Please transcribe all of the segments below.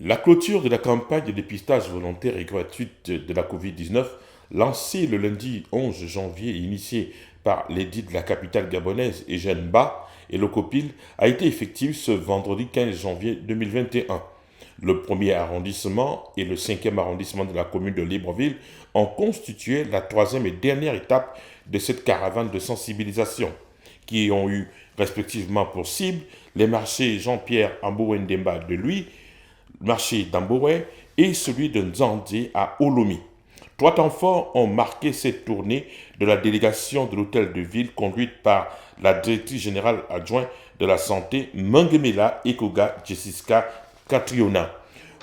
La clôture de la campagne de dépistage volontaire et gratuite de la Covid-19, lancée le lundi 11 janvier et initiée par l'édit de la capitale gabonaise Eugène Bah et le COPIL, a été effective ce vendredi 15 janvier 2021. Le premier arrondissement et le 5e arrondissement de la commune de Libreville ont constitué la troisième et dernière étape de cette caravane de sensibilisation, qui ont eu respectivement pour cible les marchés Jean-Pierre Amboué-Ndemba de Lui, le marché d'Amboué et celui de Nzandé à Olomi. 3 temps forts ont marqué cette tournée de la délégation de l'hôtel de ville conduite par la directrice générale adjointe de la santé Mangemela Ekoga Jessica Catriona.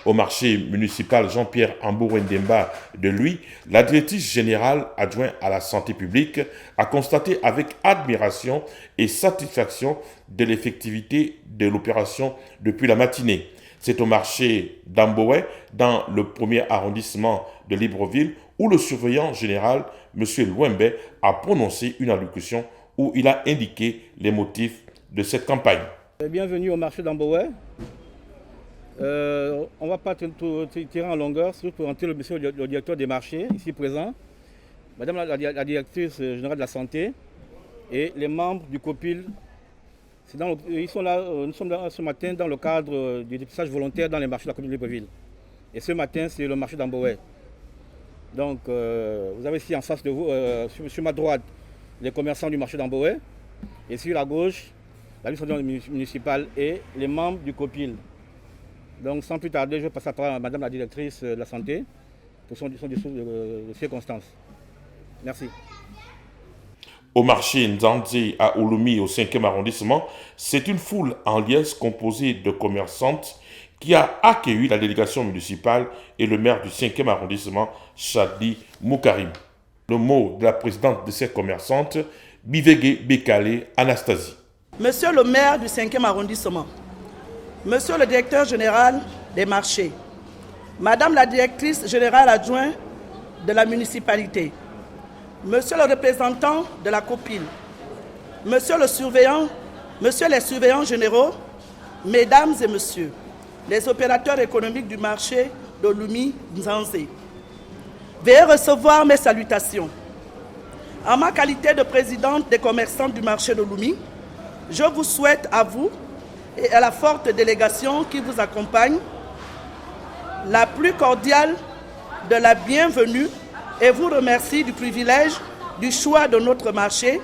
Au marché municipal Jean-Pierre Amboué-Ndemba de Lui, la directrice générale adjointe à la santé publique a constaté avec admiration et satisfaction de l'effectivité de l'opération depuis la matinée. C'est au marché d'Amboué, dans le premier arrondissement de Libreville, où le surveillant général, M. Louembe, a prononcé une allocution où il a indiqué les motifs de cette campagne. Bienvenue au marché d'Amboué. On ne va pas tirer en longueur, surtout pour entrer le directeur des marchés, ici présent, Madame la directrice générale de la santé et les membres du COPIL. Ils sont là, nous sommes là ce matin dans le cadre du dépistage volontaire dans les marchés de la commune de Libreville. Et ce matin, c'est le marché d'Amboué. Donc, vous avez ici en face de vous, sur ma droite, les commerçants du marché d'Amboué. Et sur la gauche, l'administration municipale et les membres du COPIL. Donc, sans plus tarder, je vais passer à Madame la directrice de la santé pour son discours de circonstances. Merci. Au marché Nzandé à Olomi, au 5e arrondissement, c'est une foule en liesse composée de commerçantes qui a accueilli la délégation municipale et le maire du 5e arrondissement, Chadli Moukarim. Le mot de la présidente de ces commerçantes, Bivege Bekale Anastasie. Monsieur le maire du 5e arrondissement, Monsieur le directeur général des marchés, Madame la directrice générale adjointe de la municipalité, Monsieur le représentant de la COPIL, Monsieur les surveillants généraux, Mesdames et Messieurs, les opérateurs économiques du marché d'Olomi Nzanzé, veuillez recevoir mes salutations. En ma qualité de présidente des commerçants du marché d'Olomi, je vous souhaite à vous et à la forte délégation qui vous accompagne la plus cordiale de la bienvenue et vous remercie du privilège du choix de notre marché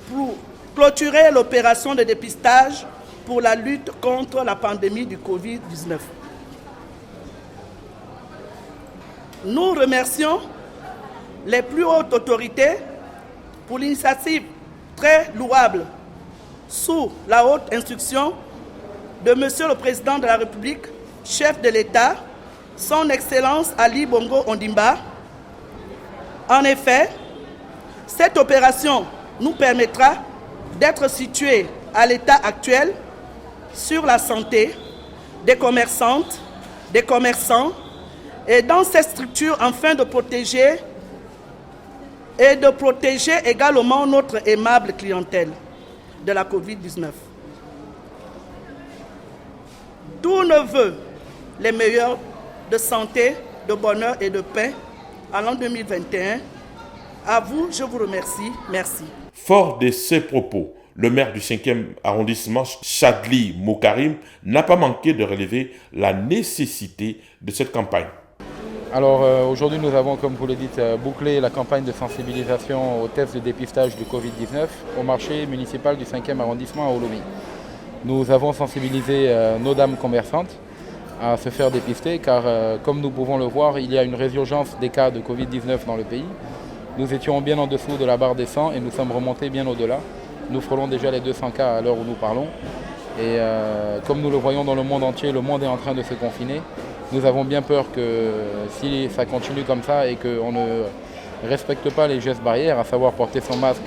pour clôturer l'opération de dépistage pour la lutte contre la pandémie du Covid-19. Nous remercions les plus hautes autorités pour l'initiative très louable sous la haute instruction de Monsieur le Président de la République, chef de l'État, son Excellence Ali Bongo Ondimba. En effet, cette opération nous permettra d'être situés à l'état actuel sur la santé des commerçantes, des commerçants et dans cette structure afin de protéger également notre aimable clientèle de la Covid-19. Tous nos vœux les meilleurs de santé, de bonheur et de paix en l'an 2021. À vous, je vous remercie. Merci. Fort de ces propos, le maire du 5e arrondissement, Chadli Moukarim, n'a pas manqué de relever la nécessité de cette campagne. Alors aujourd'hui, nous avons, comme vous le dites, bouclé la campagne de sensibilisation aux tests de dépistage du Covid-19 au marché municipal du 5e arrondissement à Olomi. Nous avons sensibilisé nos dames commerçantes à se faire dépister car, comme nous pouvons le voir, il y a une résurgence des cas de Covid-19 dans le pays. Nous étions bien en dessous de la barre des 100 et nous sommes remontés bien au-delà. Nous frôlons déjà les 200 cas à l'heure où nous parlons. Et comme nous le voyons dans le monde entier, le monde est en train de se confiner. Nous avons bien peur que si ça continue comme ça et qu'on ne respecte pas les gestes barrières, à savoir porter son masque,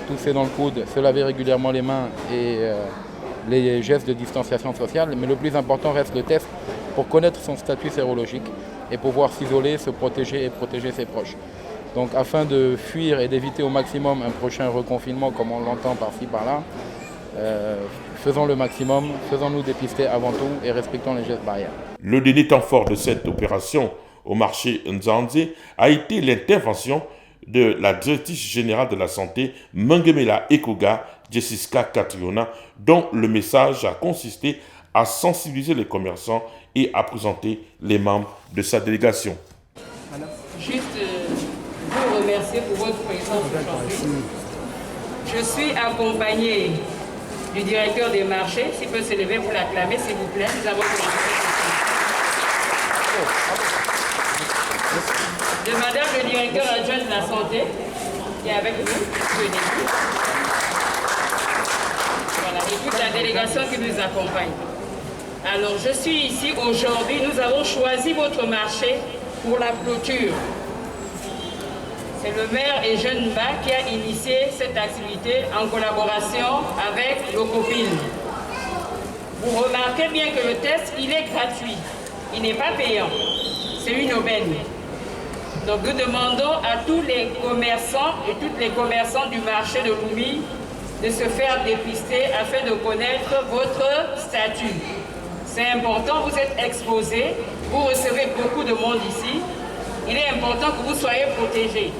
tousser dans le coude, se laver régulièrement les mains et les gestes de distanciation sociale. Mais le plus important reste le test pour connaître son statut sérologique et pouvoir s'isoler, se protéger et protéger ses proches. Donc afin de fuir et d'éviter au maximum un prochain reconfinement comme on l'entend par-ci par-là, faisons le maximum, faisons-nous dépister avant tout et respectons les gestes barrières. Le dernier temps fort de cette opération au marché Nzanze a été l'intervention de la directrice générale de la santé, Mangemela Ekoga Jessica Catriona, dont le message a consisté à sensibiliser les commerçants et à présenter les membres de sa délégation. Juste vous remercier pour votre présence aujourd'hui. Je suis accompagné du directeur des marchés. S'il peut se lever pour l'acclamer, s'il vous plaît. Nous avons de madame le directeur adjoint de la santé qui est avec nous depuis le début. Voilà, et toute la délégation qui nous accompagne. Alors, je suis ici aujourd'hui. Nous avons choisi votre marché pour la clôture. C'est le maire Eugène Mba qui a initié cette activité en collaboration avec l'Ocopil. Vous remarquez bien que le test, il est gratuit. Il n'est pas payant. C'est une aubaine. Donc nous demandons à tous les commerçants et toutes les commerçants du marché de Lomé de se faire dépister afin de connaître votre statut. C'est important, vous êtes exposés, vous recevez beaucoup de monde ici. Il est important que vous soyez protégés.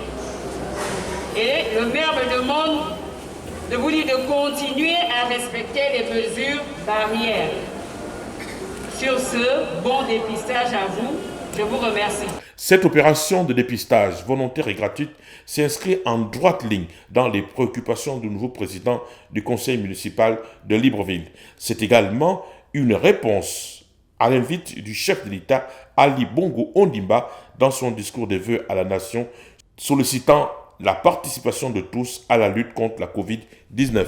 Et le maire me demande de vous dire de continuer à respecter les mesures barrières. Sur ce, bon dépistage à vous. Je vous remercie. Cette opération de dépistage volontaire et gratuite s'inscrit en droite ligne dans les préoccupations du nouveau président du conseil municipal de Libreville. C'est également une réponse à l'invite du chef de l'État Ali Bongo Ondimba dans son discours de vœux à la nation, sollicitant la participation de tous à la lutte contre la Covid-19.